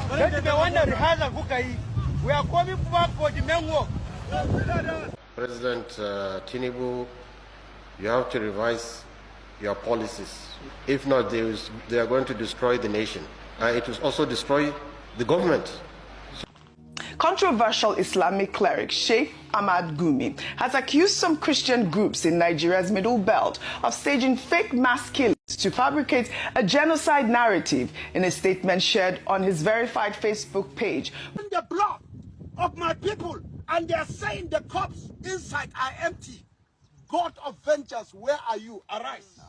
We are coming back for the main work. President Tinubu, you have to revise your policies. If not, they are going to destroy the nation. It will also destroy the government. Controversial Islamic cleric Sheikh Ahmad Gumi has accused some Christian groups in Nigeria's Middle Belt of staging fake mass killings to fabricate a genocide narrative in a statement shared on his verified Facebook page. The blood of my people, and they are saying the corpse inside are empty. God of vengeance, where are you? Arise.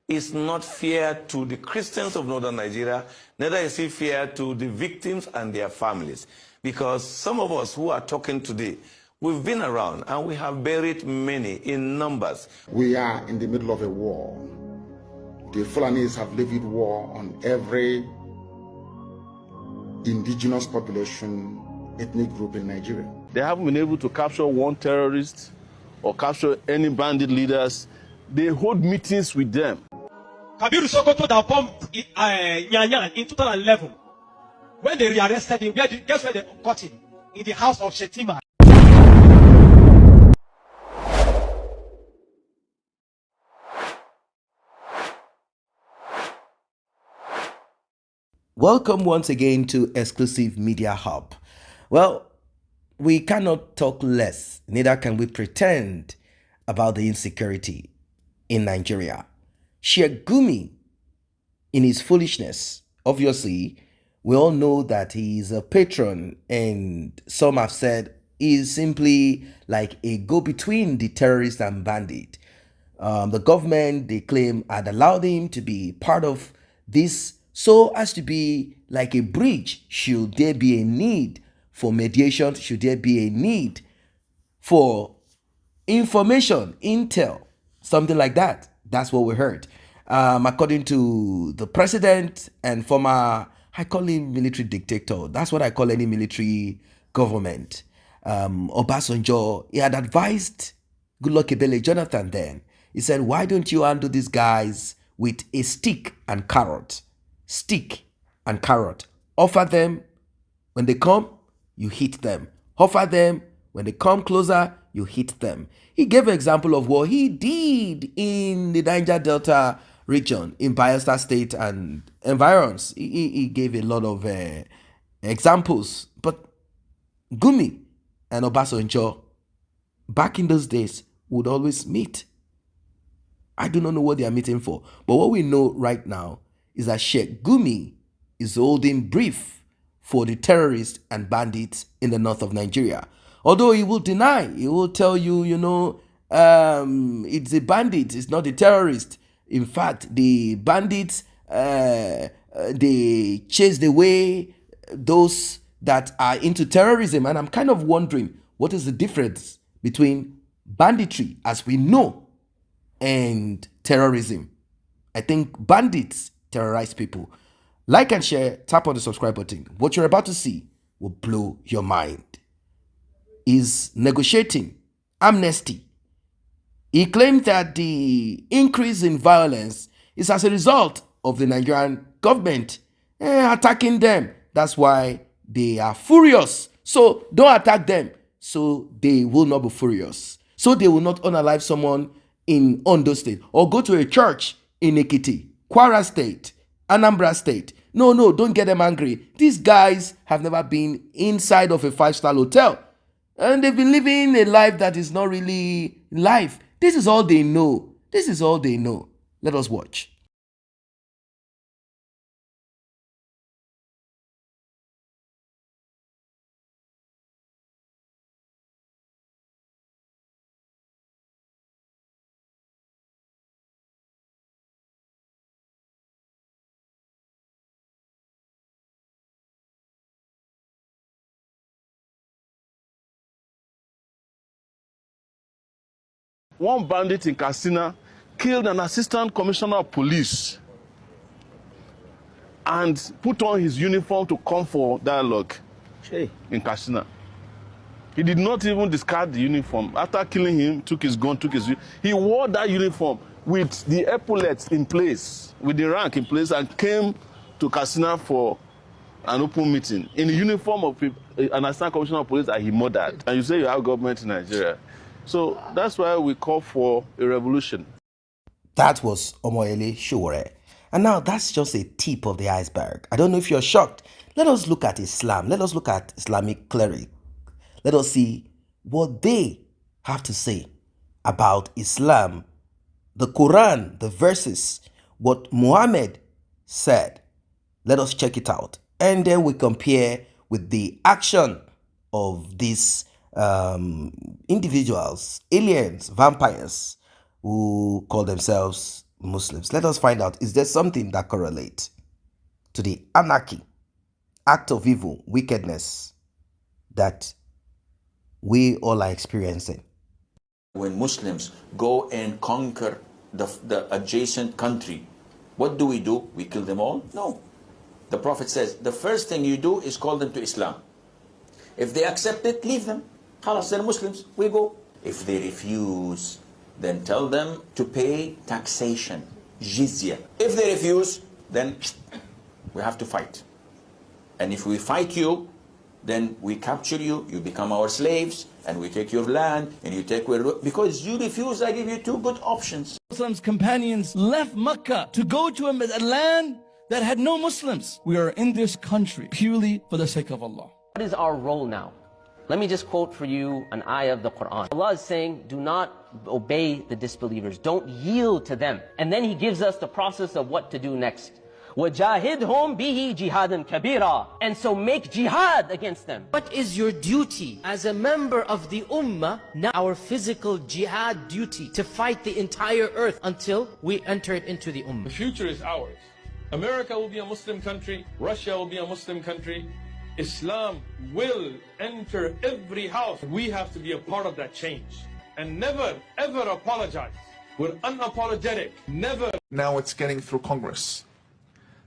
It's not fair to the Christians of northern Nigeria, neither is it fair to the victims and their families. Because some of us who are talking today, we've been around and we have buried many in numbers. We are in the middle of a war. The Fulanis have levied war on every indigenous population, ethnic group in Nigeria. They haven't been able to capture one terrorist or capture any bandit leaders. They hold meetings with them. Kabiru Sokoto that bombed Nyanyan in 2011. When they rearrested him, guess where they caught him? In the house of Shetima. Welcome once again to Exclusive Media Hub. Well, we cannot talk less, neither can we pretend about the insecurity in Nigeria. Sheikh Gumi, in his foolishness, obviously, we all know that he is a patron, and some have said he is simply like a go-between the terrorist and bandit. The government, they claim, had allowed him to be part of this so as to be like a bridge should there be a need for mediation, should there be a need for information, intel, something like that. That's what we heard. According to the president and former, I call him military dictator. That's what I call any military government. Obasanjo, he had advised Goodluck Ebele Jonathan then. He said, why don't you handle these guys with a stick and carrot? Stick and carrot. Offer them when they come, you hit them. Offer them when they come closer, you hit them. He gave an example of what he did in the Niger Delta region, in Bayelsa State and environs. He gave a lot of examples. But Gumi and Obasanjo, back in those days, would always meet. I do not know what they are meeting for. But what we know right now is that Sheikh Gumi is holding brief for the terrorists and bandits in the north of Nigeria. Although he will deny, he will tell you, it's a bandit, it's not a terrorist. In fact, the bandits, they chased away those that are into terrorism. And I'm kind of wondering, what is the difference between banditry, as we know, and terrorism? I think bandits terrorize people. Like and share, tap on the subscribe button. What you're about to see will blow your mind. Is negotiating amnesty. He claimed that the increase in violence is as a result of the Nigerian government attacking them. That's why they are furious. So don't attack them, so they will not be furious. So they will not unalive someone in Ondo State or go to a church in Ekiti, Kwara State, Anambra State. No, don't get them angry. These guys have never been inside of a 5-star hotel. And they've been living a life that is not really life. This is all they know. This is all they know. Let us watch. One bandit in Katsina killed an assistant commissioner of police and put on his uniform to come for dialogue in Katsina. He did not even discard the uniform. After killing him, took his gun, he wore that uniform with the epaulets in place, with the rank in place, and came to Katsina for an open meeting in the uniform of an assistant commissioner of police that he murdered. And you say you have government in Nigeria. So that's why we call for a revolution. That was Omoyele Sowore. And now that's just a tip of the iceberg. I don't know if you're shocked. Let us look at Islam. Let us look at Islamic cleric. Let us see what they have to say about Islam, the Quran, the verses, what Muhammad said. Let us check it out. And then we compare with the action of these individuals, aliens, vampires, who call themselves Muslims. Let us find out, is there something that correlates to the anarchy, act of evil, wickedness that we all are experiencing? When Muslims go and conquer the adjacent country, what do? We kill them all? No. The Prophet says, the first thing you do is call them to Islam. If they accept it, leave them. Khalas, they're Muslims, we go. If they refuse, then tell them to pay taxation, jizya. If they refuse, then we have to fight. And if we fight you, then we capture you, you become our slaves, and we take your land, and you take where, because you refuse, I give you two good options. Muslims' companions left Mecca to go to a land that had no Muslims. We are in this country purely for the sake of Allah. What is our role now? Let me just quote for you an ayah of the Quran. Allah is saying, do not obey the disbelievers. Don't yield to them. And then He gives us the process of what to do next. وَجَاهِدْهُمْ بِهِ جِهَادًا كَبِيرًا. And so make jihad against them. What is your duty as a member of the ummah? Now our physical jihad duty to fight the entire earth until we enter it into the ummah. The future is ours. America will be a Muslim country. Russia will be a Muslim country. Islam will enter every house. We have to be a part of that change. And never, ever apologize. We're unapologetic. Never. Now it's getting through Congress.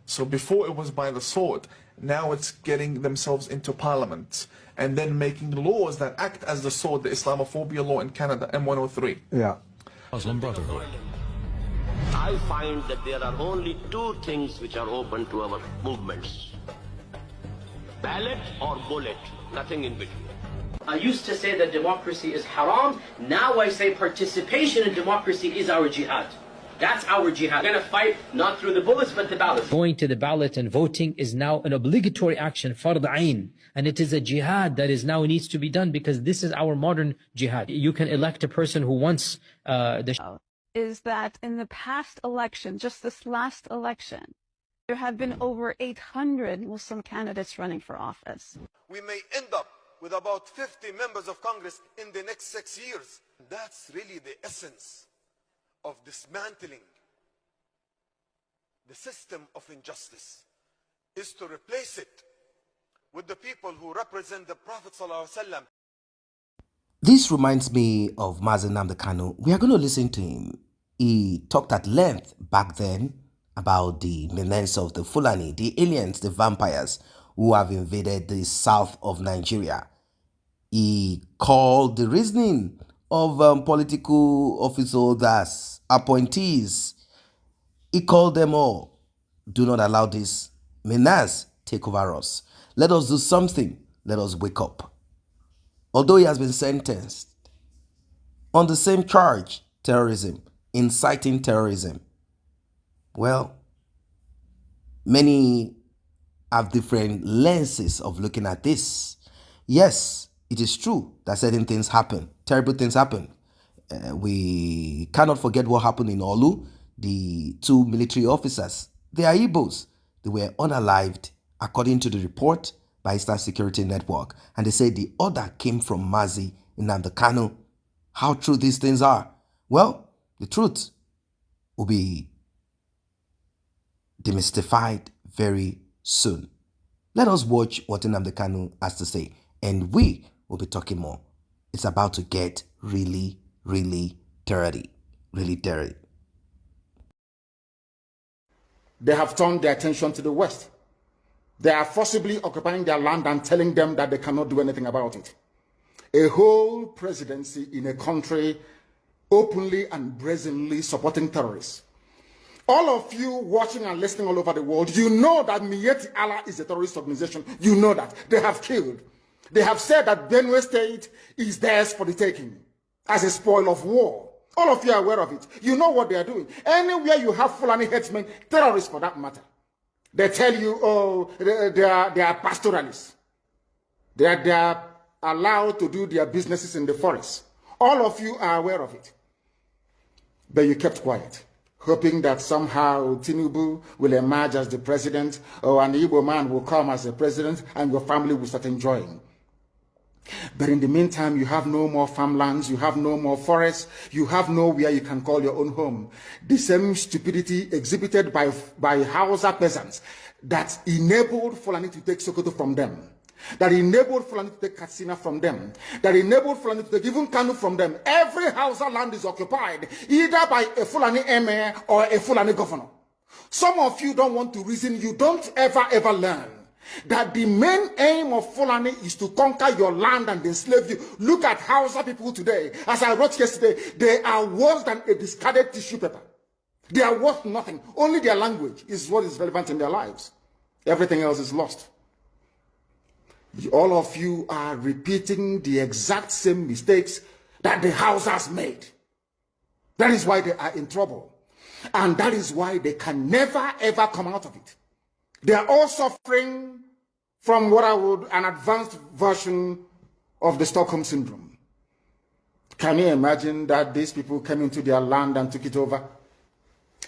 So before it was by the sword. Now it's getting themselves into parliament. And then making laws that act as the sword. The Islamophobia law in Canada, M103. Yeah. Muslim Brotherhood. I find that there are only two things which are open to our movements. Ballot or bullet, nothing in between. I used to say that democracy is haram. Now I say participation in democracy is our jihad. That's our jihad. We're going to fight not through the bullets but the ballot. Going to the ballot and voting is now an obligatory action, fard ayn. And it is a jihad that is now needs to be done because this is our modern jihad. You can elect a person who wants is that in the past election, just this last election, there have been over 800 Muslim candidates running for office. We may end up with about 50 members of Congress in the next 6 years. That's really the essence of dismantling the system of injustice, is to replace it with the people who represent the Prophet ﷺ. This reminds me of Mazi Nnamdi Kanu. We are going to listen to him. He talked at length back then about the menace of the Fulani, the aliens, the vampires who have invaded the south of Nigeria. He called the reasoning of political officers, appointees. He called them all. Do not allow this menace take over us. Let us do something. Let us wake up. Although he has been sentenced on the same charge, terrorism, inciting terrorism, well, many have different lenses of looking at this. Yes, it is true that certain things happen, terrible things happen. We cannot forget what happened in Olu. The two military officers, they are Igbos. They were unalived, according to the report by Eastern Security Network. And they say the order came from Mazi Nnamdi Kanu. How true these things are? Well, the truth will be demystified very soon. Let us watch what Nnamdi Kanu has to say, and we will be talking more. It's about to get really, really dirty. Really dirty. They have turned their attention to the West. They are forcibly occupying their land and telling them that they cannot do anything about it. A whole presidency in a country openly and brazenly supporting terrorists. All of you watching and listening all over the world, you know that Miyetti Allah is a terrorist organization. You know that. They have killed. They have said that Benue State is theirs for the taking as a spoil of war. All of you are aware of it. You know what they are doing. Anywhere you have Fulani headsmen, terrorists for that matter, they tell you, oh, they are pastoralists. They are allowed to do their businesses in the forest. All of you are aware of it. But you kept quiet, hoping that somehow Tinubu will emerge as the president, or an Igbo man will come as the president, and your family will start enjoying. But in the meantime, you have no more farmlands, you have no more forests, you have nowhere you can call your own home. The same stupidity exhibited by Hausa peasants that enabled Fulani to take Sokoto from them, that enabled Fulani to take Katsina from them, that enabled Fulani to take even Kanu from them. Every Hausa land is occupied either by a Fulani emir or a Fulani governor. Some of you don't want to reason, you don't ever learn that the main aim of Fulani is to conquer your land and enslave you. Look at Hausa people today. As I wrote yesterday, they are worse than a discarded tissue paper. They are worth nothing. Only their language is what is relevant in their lives. Everything else is lost. All of you are repeating the exact same mistakes that the Hausas made. That is why they are in trouble. And that is why they can never ever come out of it. They are all suffering from what I would, an advanced version of the Stockholm Syndrome. Can you imagine that these people came into their land and took it over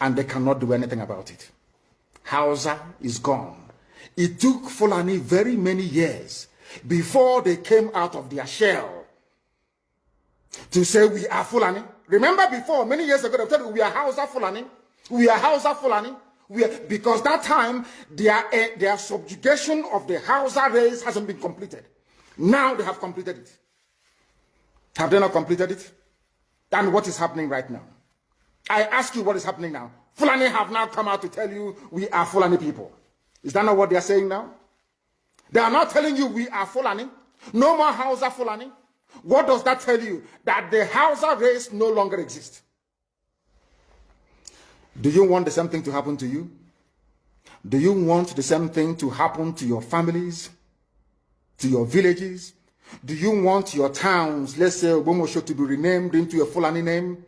and they cannot do anything about it? Hausa is gone. It took Fulani very many years before they came out of their shell to say we are Fulani. Remember before, many years ago, they said we are Hausa Fulani. We are Hausa Fulani. Because that time, their subjugation of the Hausa race hasn't been completed. Now they have completed it. Have they not completed it? And what is happening right now? I ask you what is happening now. Fulani have now come out to tell you we are Fulani people. Is that not what they are saying now? They are not telling you we are Fulani. No more Hausa Fulani. What does that tell you? That the Hausa race no longer exists. Do you want the same thing to happen to you? Do you want the same thing to happen to your families, to your villages? Do you want your towns, let's say Obomosho, to be renamed into a Fulani name?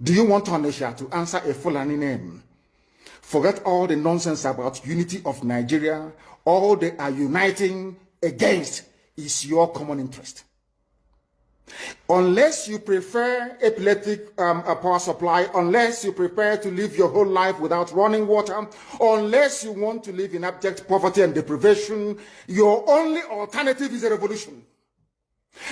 Do you want Onisha to answer a Fulani name? Forget all the nonsense about unity of Nigeria. All they are uniting against is your common interest. Unless you prefer epileptic power supply, unless you prepare to live your whole life without running water, unless you want to live in abject poverty and deprivation, your only alternative is a revolution.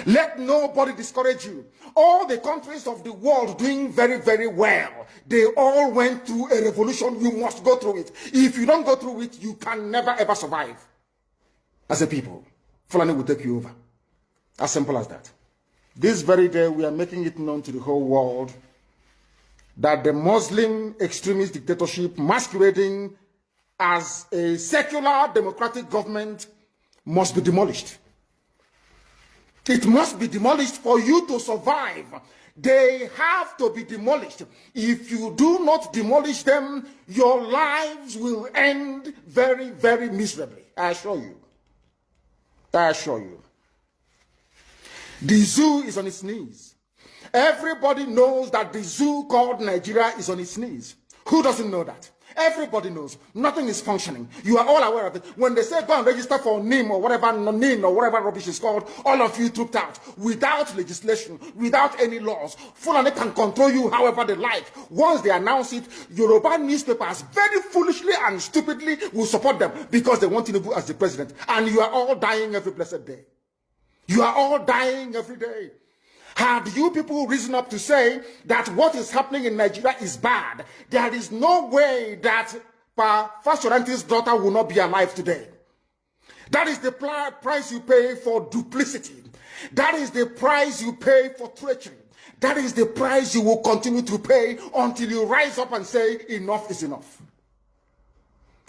Let nobody discourage you. All the countries of the world doing very, very well, they all went through a revolution. You must go through it. If you don't go through it, you can never ever survive. As a people, Fulani will take you over. As simple as that. This very day, we are making it known to the whole world that the Muslim extremist dictatorship masquerading as a secular democratic government must be demolished. It must be demolished for you to survive. They have to be demolished. If you do not demolish them, your lives will end very, very miserably. I assure you. I assure you. The zoo is on its knees. Everybody knows that the zoo called Nigeria is on its knees. Who doesn't know that? Everybody knows. Nothing is functioning. You are all aware of it. When they say go and register for NIM or whatever, NIN or whatever rubbish is called, all of you trooped out. Without legislation, without any laws, Fulani can control you however they like. Once they announce it, Yoruba newspapers very foolishly and stupidly will support them because they want Tinubu as the president. And you are all dying every blessed day. You are all dying every day. Had you people risen up to say that what is happening in Nigeria is bad, there is no way that Fashoranti's daughter will not be alive today. That is the price you pay for duplicity. That is the price you pay for treachery. That is the price you will continue to pay until you rise up and say enough is enough.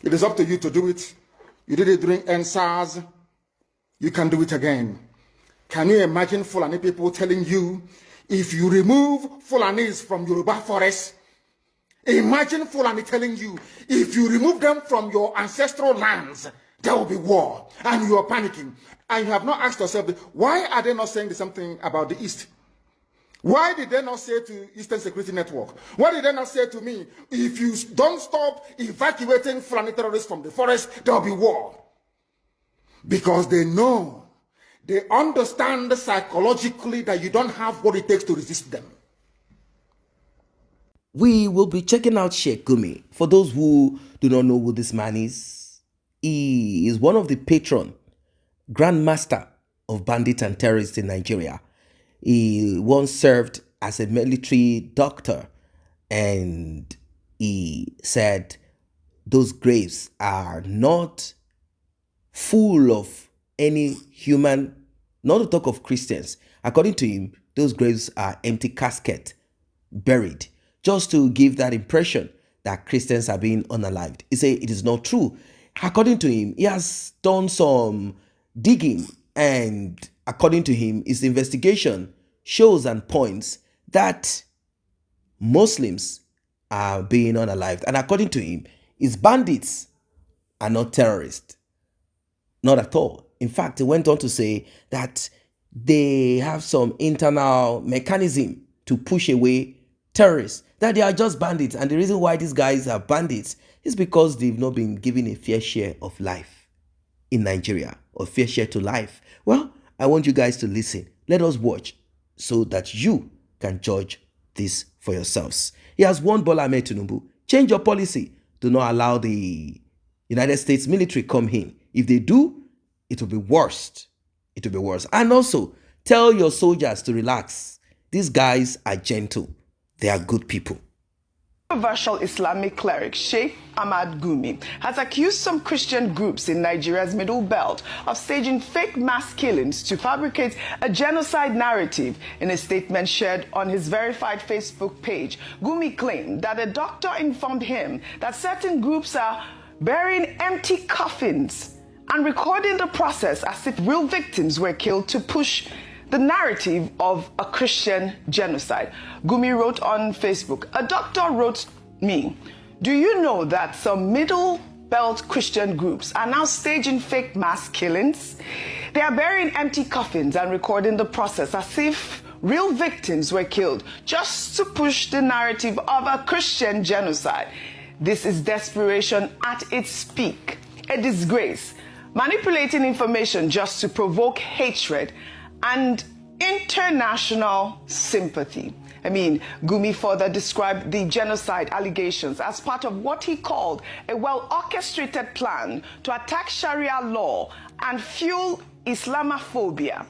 It is up to you to do it. You did it during NSAS. You can do it again. Can you imagine Fulani people telling you, if you remove Fulanis from Yoruba forest, Imagine Fulani telling you, if you remove them from your ancestral lands, there will be war, and you are panicking. And you have not asked yourself, why are they not saying the same thing about the East? Why did they not say to Eastern Security Network? Why did they not say to me, if you don't stop evacuating Fulani terrorists from the forest, there will be war? Because they know, they understand psychologically that you don't have what it takes to resist them. We will be checking out Sheikh Gumi. For those who do not know who this man is, he is one of the patron, grandmaster of bandits and terrorists in Nigeria. He once served as a military doctor, and he said those graves are not full of any human, not to talk of Christians. According to him, those graves are empty casket, buried, just to give that impression that Christians are being unalived. He said it is not true. According to him, he has done some digging, and according to him, his investigation shows and points that Muslims are being unalived. And according to him, his bandits are not terrorists. Not at all. In fact, he went on to say that they have some internal mechanism to push away terrorists, that they are just bandits. And the reason why these guys are bandits is because they've not been given a fair share of life in Nigeria, or fair share to life. Well, I want you guys to listen. Let us watch so that you can judge this for yourselves. He has warned Bola Ahmed Tinubu, change your policy. Do not allow the United States military come in. If they do, it will be worse. It will be worse. And also, tell your soldiers to relax. These guys are gentle. They are good people. Controversial Islamic cleric Sheikh Ahmad Gumi has accused some Christian groups in Nigeria's Middle Belt of staging fake mass killings to fabricate a genocide narrative. In a statement shared on his verified Facebook page, Gumi claimed that a doctor informed him that certain groups are burying empty coffins and recording the process as if real victims were killed to push the narrative of a Christian genocide. Gumi wrote on Facebook, a doctor wrote me, do you know that some Middle Belt Christian groups are now staging fake mass killings? They are burying empty coffins and recording the process as if real victims were killed just to push the narrative of a Christian genocide. This is desperation at its peak, a disgrace, manipulating information just to provoke hatred and international sympathy. Gumi further described the genocide allegations as part of what he called a well-orchestrated plan to attack Sharia law and fuel Islamophobia.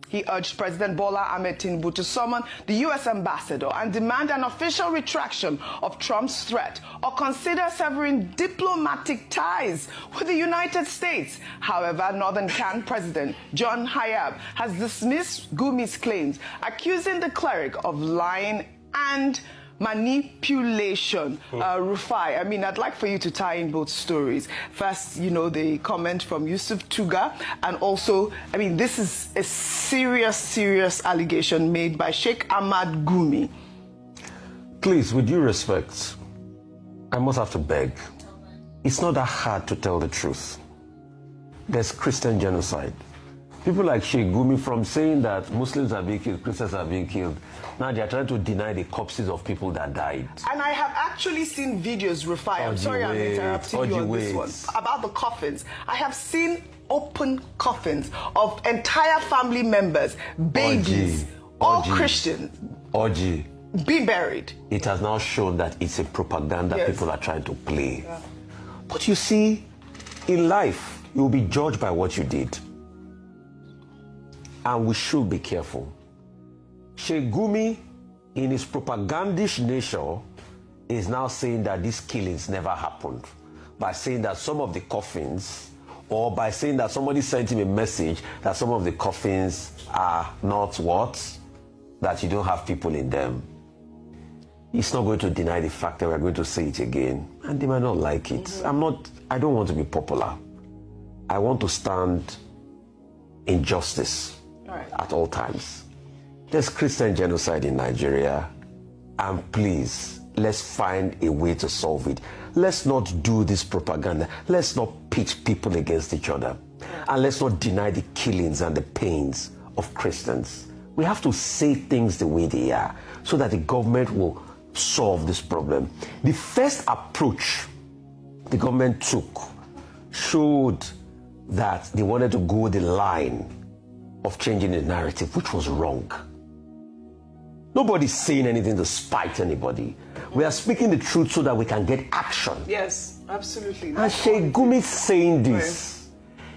He urged President Bola Ahmed Tinubu to summon the U.S. ambassador and demand an official retraction of Trump's threat or consider severing diplomatic ties with the United States. However, Northern Can President John Hayab has dismissed Gumi's claims, accusing the cleric of lying and manipulation. Rufai, I'd like for you to tie in both stories. First, the comment from Yusuf Tuga, and also, this is a serious allegation made by Sheikh Ahmad Gumi. Please, with due respect, I must have to beg. It's not that hard to tell the truth. There's Christian genocide. People like Sheikh Gumi, from saying that Muslims are being killed, Christians are being killed, now they are trying to deny the corpses of people that died. And I have actually seen videos, Rufai, I'm sorry I'm interrupting you on this one, about the coffins. I have seen open coffins of entire family members, babies, all Christians, being buried. It has now shown that it's a propaganda people are trying to play. Yeah. But you see, in life, you will be judged by what you did. And we should be careful. Sheikh Gumi, in his propagandish nature, is now saying that these killings never happened, by saying that some of the coffins, or by saying that somebody sent him a message that some of the coffins are not what? That you don't have people in them. He's not going to deny the fact that we're going to say it again, and they might not like it. I don't want to be popular. I want to stand in justice at all times. There's Christian genocide in Nigeria, and please, let's find a way to solve it. Let's not do this propaganda. Let's not pit people against each other. And let's not deny the killings and the pains of Christians. We have to say things the way they are so that the government will solve this problem. The first approach the government took showed that they wanted to go the line of changing the narrative, which was wrong. Nobody's saying anything to spite anybody. We are speaking the truth so that we can get action. Yes, absolutely. And Sheikh Gumi saying this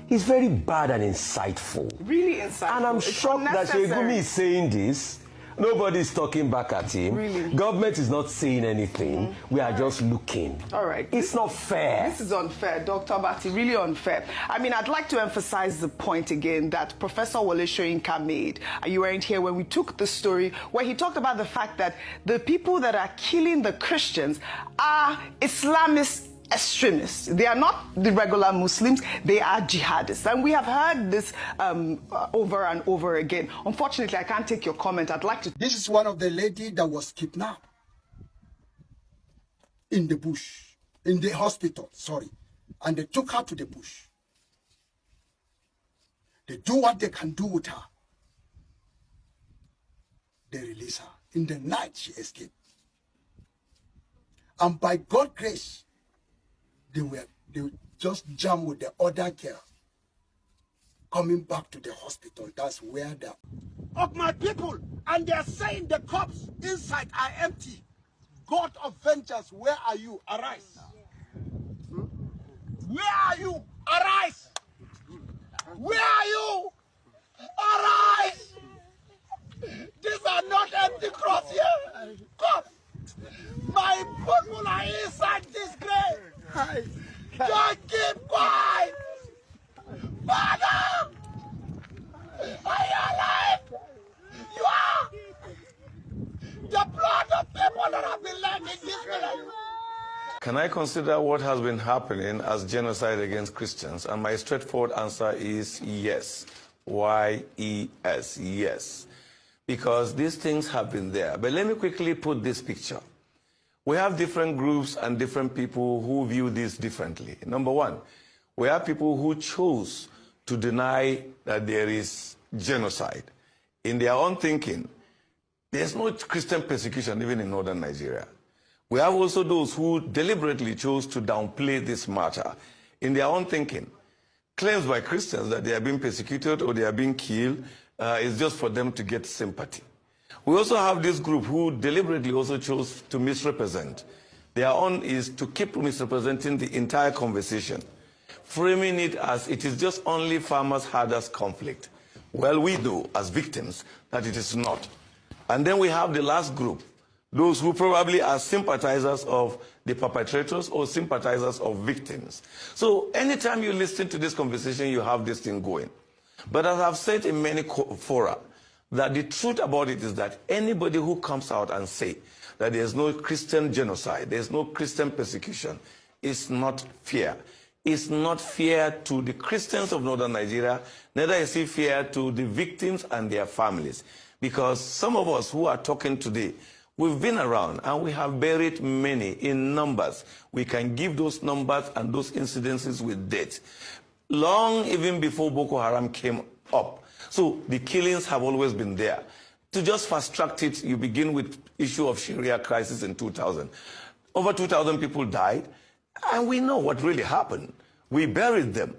is very bad and insightful. Really insightful. And I'm shocked that Sheikh Gumi is saying this. Nobody's talking back at him. Really? Government is not saying anything. We are just looking. All right. It's not fair. This is unfair, Dr. Bati, really unfair. I mean, I'd like to emphasize the point again that Professor Wole Soyinka made. You weren't here when we took the story where he talked about the fact that the people that are killing the Christians are Islamist extremists. They are not the regular Muslims, they are jihadists. And we have heard this over and over again. Unfortunately, I can't take your comment. I'd like to... This is one of the lady that was kidnapped in the bush, in the hospital, sorry. And they took her to the bush. They do what they can do with her. They release her. In the night, she escaped. And by God's grace, they just jam with the other girl coming back to the hospital. That's where the of my people, and they're saying the cops inside are empty. God of vengeance, where are you? Arise. Where are you? Arise. Where are you? Arise. These are not empty cross here. Cops. My people are inside this grave. Just keep quiet! Father! Are you alive? You are! The blood of people that have been left in this village. Can I consider what has been happening as genocide against Christians? And my straightforward answer is yes. Y-E-S, yes. Because these things have been there. But let me quickly put this picture. We have different groups and different people who view this differently. Number one, we have people who chose to deny that there is genocide. In their own thinking, there's no Christian persecution even in northern Nigeria. We have also those who deliberately chose to downplay this matter. In their own thinking, claims by Christians that they are being persecuted or they are being killed is just for them to get sympathy. We also have this group who deliberately also chose to misrepresent. Their own is to keep misrepresenting the entire conversation, framing it as it is just only farmers-herders conflict. Well, we know as victims that it is not. And then we have the last group, those who probably are sympathizers of the perpetrators or sympathizers of victims. So anytime you listen to this conversation, you have this thing going. But as I've said in many fora, that the truth about it is that anybody who comes out and say that there's no Christian genocide, there's no Christian persecution, is not fair. It's not fair to the Christians of northern Nigeria, neither is it fair to the victims and their families. Because some of us who are talking today, we've been around and we have buried many in numbers. We can give those numbers and those incidences with dates. Long even before Boko Haram came up. So the killings have always been there. To just fast-track it, you begin with issue of Sharia crisis in 2000. Over 2,000 people died, and we know what really happened. We buried them.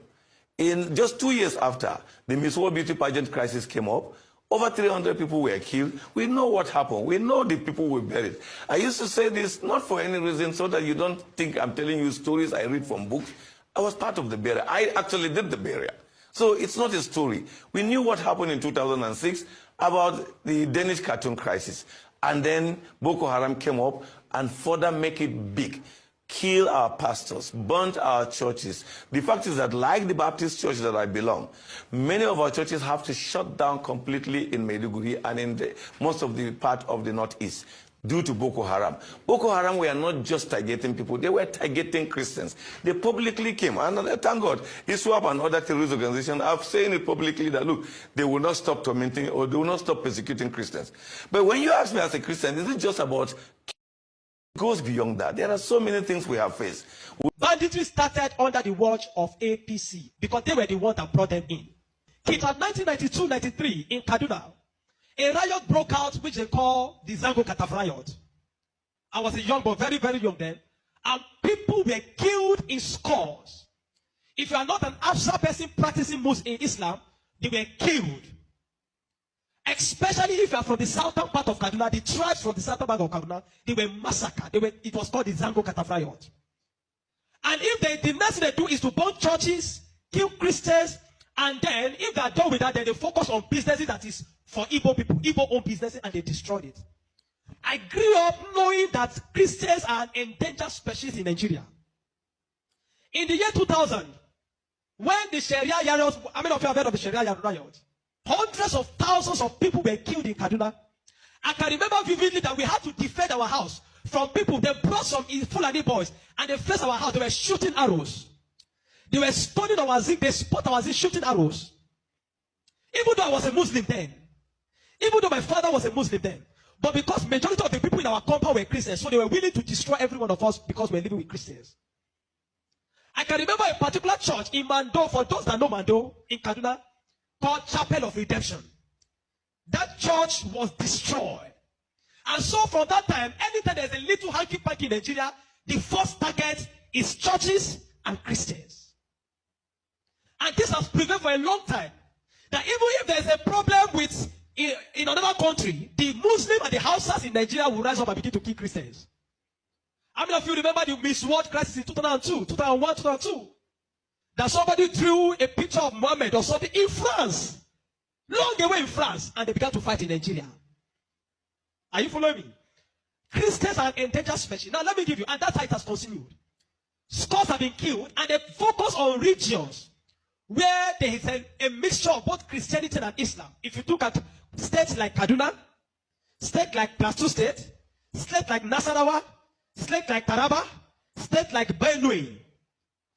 In just 2 years after, the Miss World Beauty Pageant crisis came up, over 300 people were killed. We know what happened. We know the people we buried. I used to say this not for any reason, so that you don't think I'm telling you stories I read from books. I was part of the burial. I actually did the burial. So it's not a story. We knew what happened in 2006 about the Danish cartoon crisis. And then Boko Haram came up and further make it big. Kill our pastors, burnt our churches. The fact is that, like the Baptist church that I belong, many of our churches have to shut down completely in Maiduguri and in most of the part of the northeast due to Boko Haram. Boko Haram were not just targeting people, they were targeting Christians. They publicly came, and thank God, ISWAP and other terrorist organizations have saying it publicly that, look, they will not stop tormenting or they will not stop persecuting Christians. But when you ask me as a Christian, is it just about It goes beyond that. There are so many things we have faced. Banditry started under the watch of APC because they were the ones that brought them in. It was 1992-93 in Kaduna. A riot broke out which they call the Zango Kataf riot. I was a young boy, very, very young then. And people were killed in scores. If you are not an Afsa person practicing Muslim in Islam, they were killed. Especially if you are from the southern part of Kaduna, the tribes from the southern part of Kaduna, they were massacred. It was called the Zango Kataf riot. And if the next thing they do is to burn churches, kill Christians, and then if they are done with that, then they focus on businesses that is for Igbo people, Igbo-owned businesses, and they destroyed it. I grew up knowing that Christians are an endangered species in Nigeria. In the year 2000, when the Sharia riots, how many of you have heard of the Sharia riot? Hundreds of thousands of people were killed in Kaduna. I can remember vividly that we had to defend our house from people. They brought some Fulani boys and they faced our house. They were shooting arrows. They were stoning our zinc. They spot our zinc shooting arrows. Even though I was a Muslim then. Even though my father was a Muslim then. But because majority of the people in our compound were Christians, so they were willing to destroy every one of us because we're living with Christians. I can remember a particular church in Mando, for those that know Mando, in Kaduna, called Chapel of Redemption. That church was destroyed. And so from that time, anytime there's a little hanky-panky in Nigeria, the first target is churches and Christians. And this has prevailed for a long time. That even if there's a problem with in another country, the Muslim and the Hausas in Nigeria will rise up and begin to kill Christians. How many of you remember the Miss World crisis in 2002, 2001, 2002? That somebody drew a picture of Muhammad or something in France, long away in France, and they began to fight in Nigeria. Are you following me? Christians are an endangered species. Now let me give you, and that's how it has continued. Scores have been killed, and they focus on regions where there is a mixture of both Christianity and Islam. If you look at states like Kaduna, states like Plateau State, states like Nasarawa, states like Taraba, states like Benue,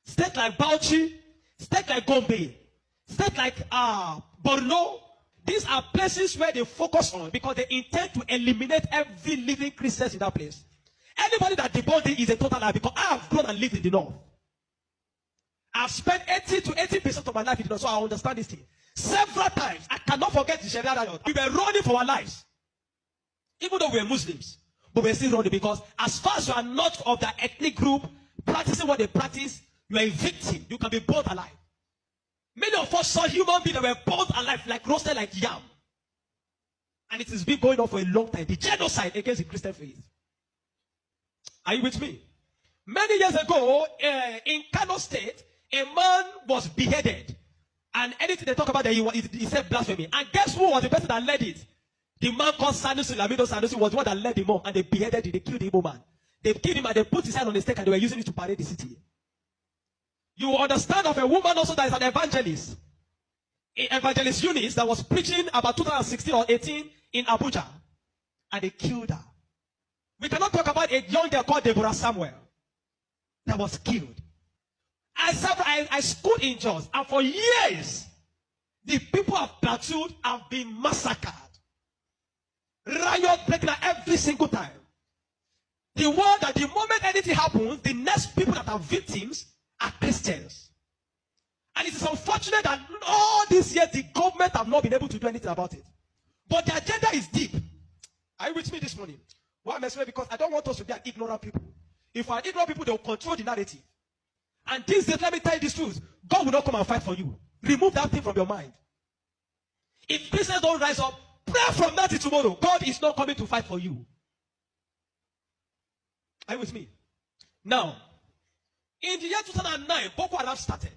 states like Bauchi, states like Gombe, states like Borno. These are places where they focus on because they intend to eliminate every living Christian in that place. Anybody that debunks it is a total lie because I have grown and lived in the north. I've spent 80 to 80% of my life in the north, so I understand this thing. Several times, I cannot forget the Sharia riot. We were running for our lives. Even though we were Muslims, but we're still running because as far as you are not of that ethnic group, practicing what they practice, you are a victim. You can be burnt alive. Many of us saw human beings that were burnt alive, like roasted like yam. And it has been going on for a long time. The genocide against the Christian faith. Are you with me? Many years ago, in Kano State, a man was beheaded. And anything they talk about that he said blasphemy. And guess who was the person that led it? The man called Sanusi, Lamido Sanusi, was the one that led him on. And they beheaded him. They killed the Igbo man. They killed him and they put his head on the stake and they were using it to parade the city. You understand of a woman also that is an evangelist. Evangelist Eunice that was preaching about 2016 or 18 in Abuja. And they killed her. We cannot talk about a young girl called Deborah Samuel that was killed. I schooled in Jos, and for years, the people of Plateau have been massacred. Riot breaking out every single time. The world that the moment anything happens, the next people that are victims are Christians. And it is unfortunate that all these years the government have not been able to do anything about it. But the agenda is deep. Are you with me this morning? Why I'm explaining? Because I don't want us to be an ignorant people. If we are ignorant people, they will control the narrative. And these days, let me tell you this truth. God will not come and fight for you. Remove that thing from your mind. If Christians don't rise up, pray from that to tomorrow. God is not coming to fight for you. Are you with me? Now, in the year 2009, Boko Haram started.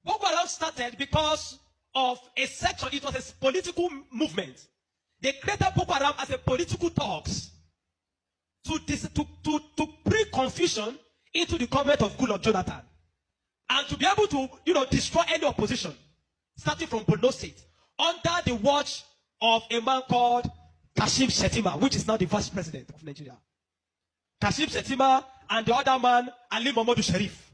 Boko Haram started because of a section. It was a political movement. They created Boko Haram as a political talks to bring confusion into the government of Goodluck Jonathan, and to be able to, destroy any opposition, starting from Borno State, under the watch of a man called Kashim Shettima, which is now the vice president of Nigeria. Kashim Shettima and the other man, Ali Mohammed Sharif.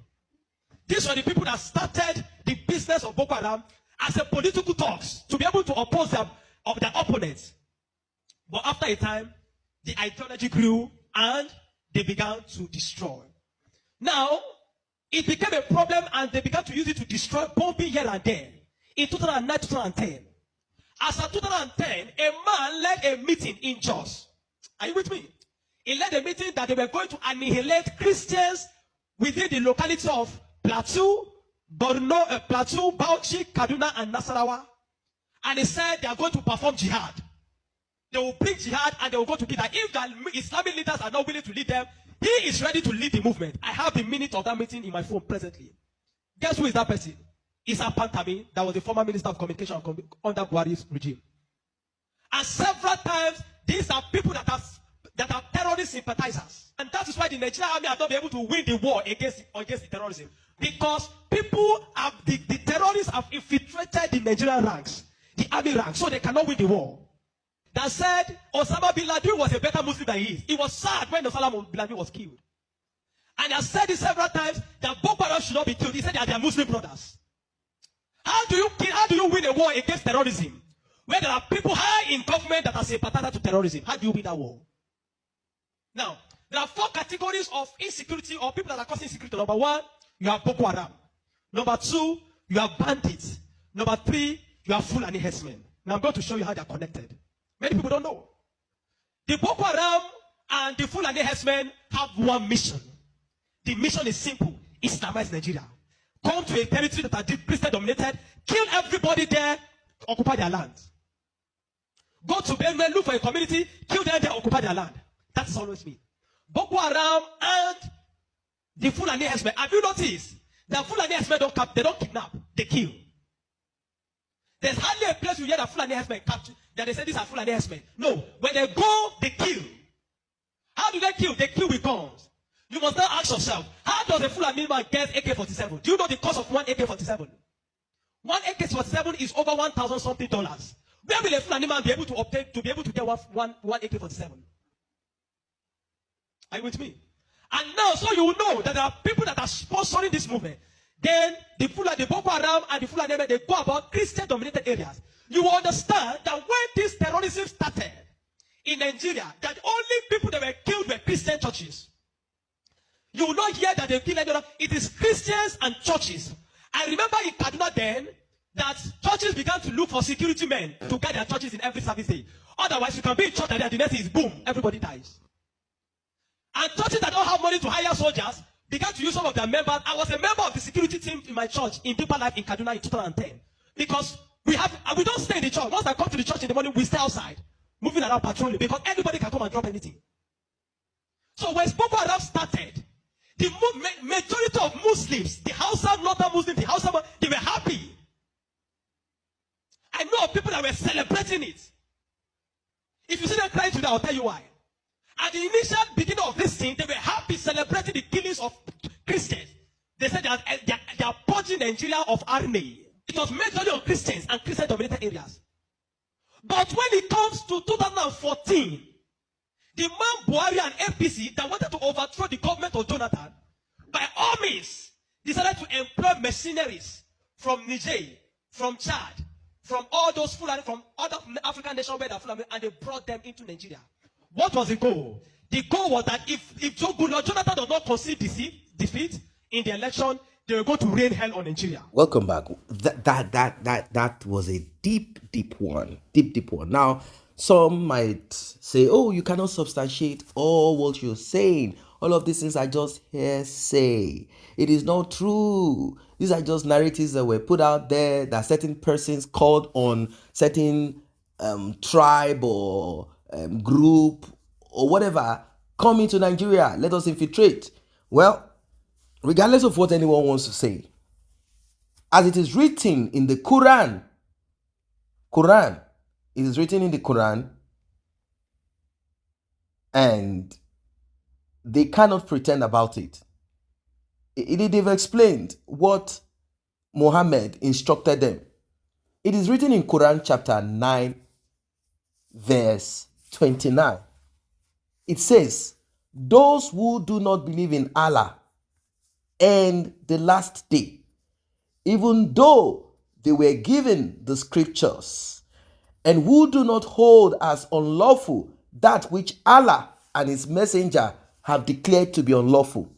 These were the people that started the business of Boko Haram as a political talks to be able to oppose their opponents. But after a time, the ideology grew and they began to destroy. Now, it became a problem and they began to use it to destroy, bombing here and there. In 2009, 2010. As of 2010, a man led a meeting in Jos. Are you with me? He led a meeting that they were going to annihilate Christians within the locality of Plateau, Borno, Plateau, Bauchi, Kaduna, and Nasarawa. And he said they are going to perform jihad. They will bring jihad and they will go to Peter. If the Islamic leaders are not willing to lead them, he is ready to lead the movement. I have the minute of that meeting in my phone presently. Guess who is that person? Isa Pantami, that was the former Minister of Communication under Buhari's regime. And several times, these are people that are terrorist sympathizers. And that is why the Nigerian army has not been able to win the war against the terrorism. Because people have, the terrorists have infiltrated the Nigerian ranks, the army ranks, so they cannot win the war. That said, Osama bin Laden was a better Muslim than he is. It was sad when Osama bin Laden was killed. And I said it several times that Boko Haram should not be killed. He said they are their Muslim brothers. How do you win a war against terrorism? Where there are people high in government that are sympathizers to terrorism. How do you win that war? Now, there are 4 categories of insecurity or people that are causing insecurity. Number 1, you have Boko Haram. Number 2, you have bandits. Number 3, you have Fulani herdsmen. Now I'm going to show you how they are connected. Many people don't know. The Boko Haram and the Fulani herdsmen have one mission. The mission is simple: Islamize Nigeria. Come to a territory that are Christian dominated, kill everybody there, occupy their land. Go to Benue, look for a community, kill them there, occupy their land. That's always me. Boko Haram and the Fulani herdsmen. Have you noticed that Fulani herdsmen they don't kidnap, they kill? There's hardly a place you hear that Fulani herdsmen capture, that they say these are Fulani herdsmen. No, when they go, they kill. How do they kill? They kill with guns. You must now ask yourself, how does a Fulani man get AK-47? Do you know the cost of one AK-47? One AK-47 is over $1,000 something. Where will a Fulani man be able to obtain to be able to get one AK-47? Are you with me? And now, so you know that there are people that are sponsoring this movement. Then the Boko Haram and the Fulani men, they go about Christian-dominated areas. You will understand that when this terrorism started in Nigeria, that only people that were killed were Christian churches. You will not hear that they kill anyone. It is Christians and churches. I remember in Kaduna then that churches began to look for security men to guide their churches in every service day. Otherwise, you can be in church and the next is boom, everybody dies. And churches that don't have money to hire soldiers began to use some of their members. I was a member of the security team in my church in Deeper Life in Kaduna in 2010. Because we don't stay in the church. Once I come to the church in the morning, we stay outside, moving around patrolling, because anybody can come and drop anything. So when Boko Haram started, the majority of Muslims, the Hausa, Northern Muslims, the Hausa, they were happy. I know of people that were celebrating it. If you see them crying today, I'll tell you why. At the initial beginning of this thing, they were happy celebrating the killings of Christians. They said they are purging Nigeria of army. It was majorly on Christians and Christian-dominated areas. But when it comes to 2014, the man Buhari and APC that wanted to overthrow the government of Jonathan, by all means, decided to employ mercenaries from Niger, from Chad, from all those Fulani, from other African nations where they're Fulani, and they brought them into Nigeria. What was the goal? The goal was that if Jonathan does not concede defeat in the election, they were going to rain hell on Nigeria. Welcome back. That was a deep one. Deep one. Now, some might say, oh, you cannot substantiate all what you're saying. All of these things are just hearsay. It is not true. These are just narratives that were put out there that certain persons called on certain tribe or group or whatever come into Nigeria. Let us infiltrate. Well, regardless of what anyone wants to say, as it is written in the Quran, it is written in the Quran, and they cannot pretend about it. They've explained what Muhammad instructed them. It is written in Quran chapter 9, verse 29. It says, those who do not believe in Allah and the last day, even though they were given the scriptures, and who do not hold as unlawful that which Allah and his messenger have declared to be unlawful,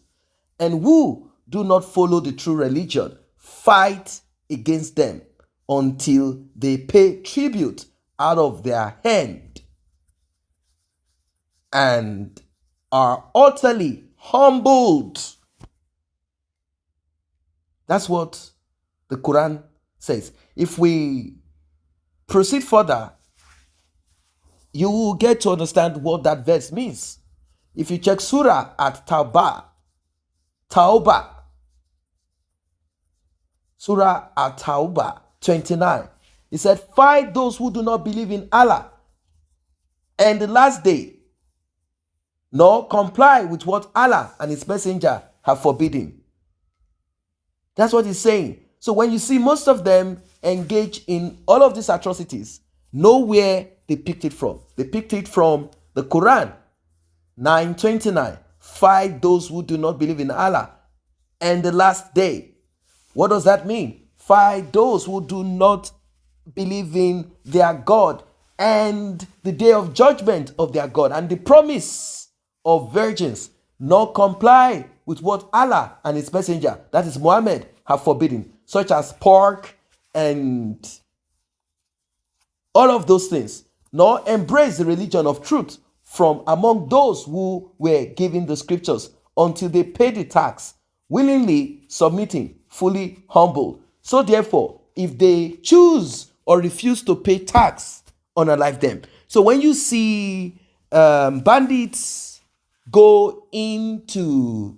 and who do not follow the true religion fight against them until they pay tribute out of their hand and are utterly humbled. That's what the Quran says. If we proceed further, you will get to understand what that verse means. If you check Surah at Tawbah, Surah at Tawbah 29, it said, fight those who do not believe in Allah and the last day, nor comply with what Allah and His Messenger have forbidden. That's what he's saying. So when you see most of them engage in all of these atrocities, nowhere they picked it from. They picked it from the Quran 9:29. Fight those who do not believe in Allah and the last day. What does that mean? Fight those who do not believe in their God and the day of judgment of their God and the promise of virgins, nor comply with what Allah and His Messenger, that is Muhammad, have forbidden, such as pork and all of those things, nor embrace the religion of truth from among those who were given the scriptures until they pay the tax, willingly submitting, fully humble. So therefore, if they choose or refuse to pay tax, unalive them. So when you see bandits go into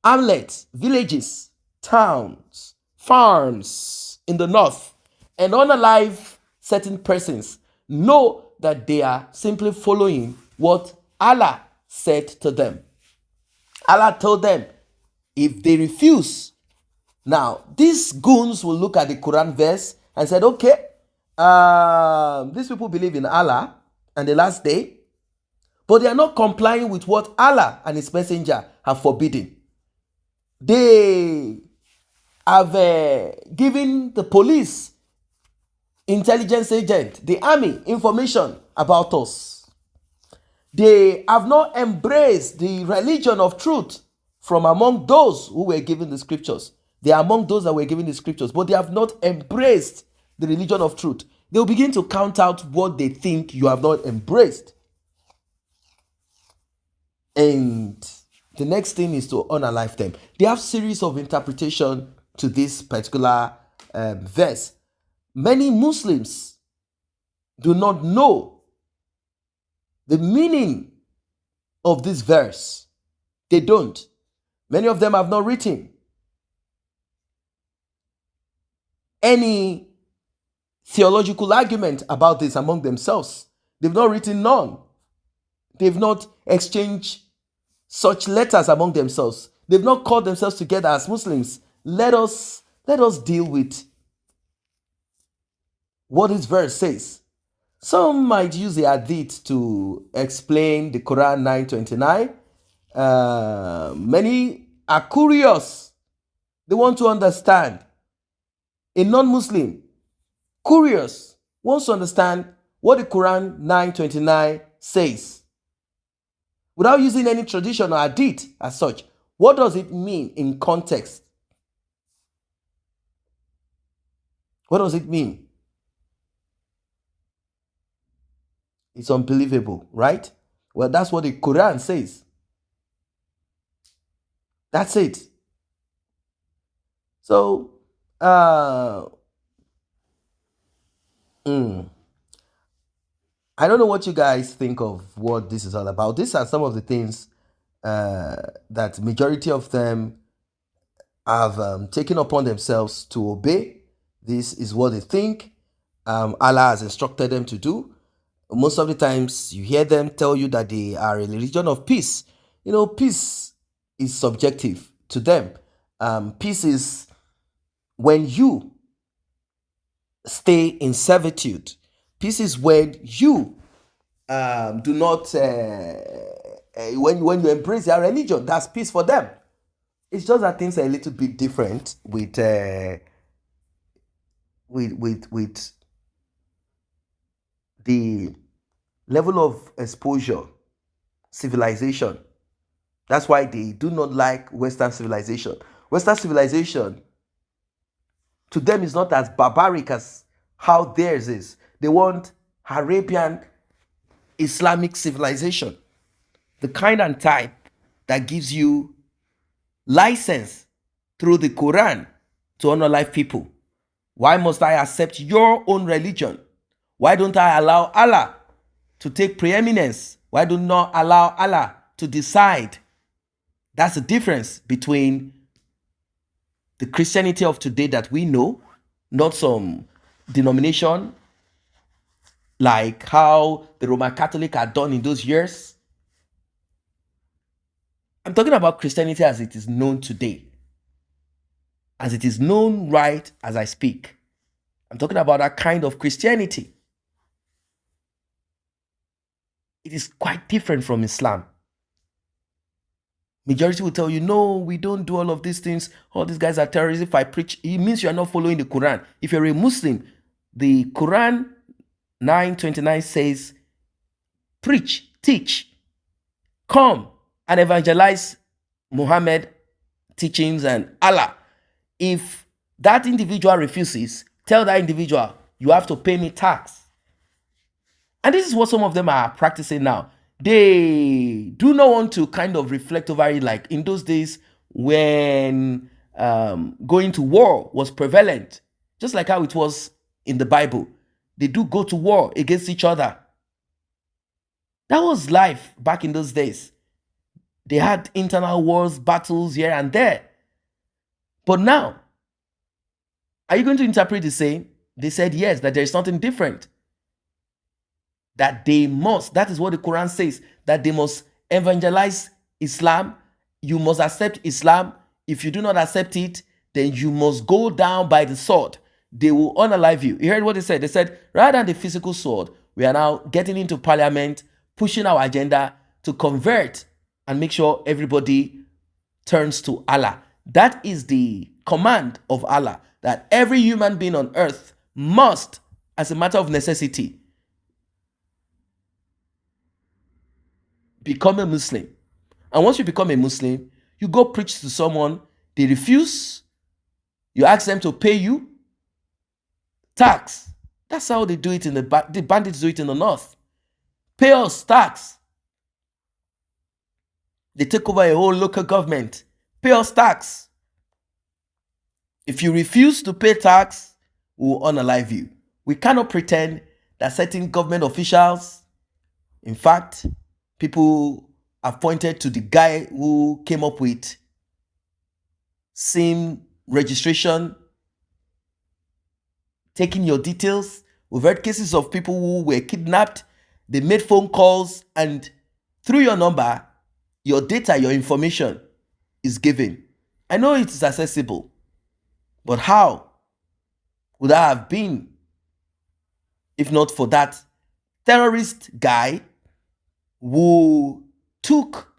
hamlets, villages, towns, farms in the north and unalive certain persons, know that they are simply following what Allah said to them. Allah told them, if they refuse, now these goons will look at the Quran verse and said, okay, these people believe in Allah and the last day, but they are not complying with what Allah and His Messenger have forbidden. They have given the police, intelligence agent, the army information about us. They have not embraced the religion of truth from among those who were given the scriptures. They are among those that were given the scriptures, but they have not embraced the religion of truth. They will begin to count out what they think you have not embraced. And the next thing is to unalive them. They have series of interpretation to this particular verse. Many Muslims do not know the meaning of this verse. They don't. Many of them have not written any theological argument about this among themselves. They've not written none. They've not exchanged such letters among themselves. They've not called themselves together as Muslims. Let us deal with what this verse says. Some might use the hadith to explain the Quran 9:29. Many are curious. They want to understand. A non-Muslim, curious, wants to understand what the Quran 9:29 says. Without using any tradition or hadith as such, what does it mean in context? What does it mean? It's unbelievable, right? Well, that's what the Quran says. That's it. So, I don't know what you guys think of what this is all about. These are some of the things that majority of them have taken upon themselves to obey. This is what they think Allah has instructed them to do. Most of the times you hear them tell you that they are a religion of peace. You know, peace is subjective to them. Peace is when you stay in servitude. Peace is when you do not, when you embrace their religion, that's peace for them. It's just that things are a little bit different with the level of exposure civilization. That's why they do not like Western civilization. Western civilization, to them, is not as barbaric as how theirs is. They want Arabian Islamic civilization, the kind and type that gives you license through the Quran to unalive people. Why must I accept your own religion? Why don't I allow Allah to take preeminence? Why do not allow Allah to decide? That's the difference between the Christianity of today that we know, not some denomination like how the Roman Catholic are done in those years. I'm talking about Christianity as it is known today, as it is known right as I speak. I'm talking about that kind of Christianity. It is quite different from Islam. Majority will tell you, no, we don't do all of these things. All these guys are terrorists. If I preach, it means you are not following the Quran. If you're a Muslim, the Quran 9:29 says, preach, teach, come and evangelize Muhammad teachings and Allah. If that individual refuses, tell that individual, you have to pay me tax. And this is what some of them are practicing now. They do not want to kind of reflect over it like in those days when going to war was prevalent, just like how it was in the Bible. They do go to war against each other. That was life back in those days. They had internal wars, battles here and there. But now, are you going to interpret the same? They said yes, that there is something different. That they must, that is what the Quran says, that they must evangelize Islam. You must accept Islam. If you do not accept it, then you must go down by the sword. They will unalive you. You heard what they said? They said, rather than the physical sword, we are now getting into parliament, pushing our agenda to convert and make sure everybody turns to Allah. That is the command of Allah, that every human being on earth must, as a matter of necessity, become a Muslim. And once you become a Muslim, you go preach to someone, they refuse, you ask them to pay you tax. That's how they do it in the bandits do it in the north. Pay us tax. They take over a whole local government. Pay us tax. If you refuse to pay tax, we will unalive you. We cannot pretend that certain government officials, in fact, people have pointed to the guy who came up with SIM registration, taking your details. We've heard cases of people who were kidnapped. They made phone calls and through your number, your data, your information is given. I know it is accessible, but how would that have been if not for that terrorist guy who took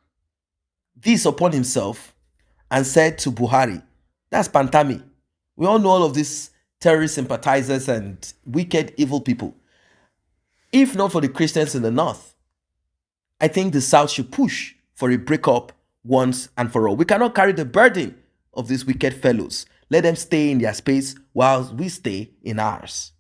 this upon himself and said to Buhari, that's Pantami. We all know all of these terrorist sympathizers and wicked, evil people. If not for the Christians in the north, I think the south should push for a breakup once and for all. We cannot carry the burden of these wicked fellows. Let them stay in their space while we stay in ours.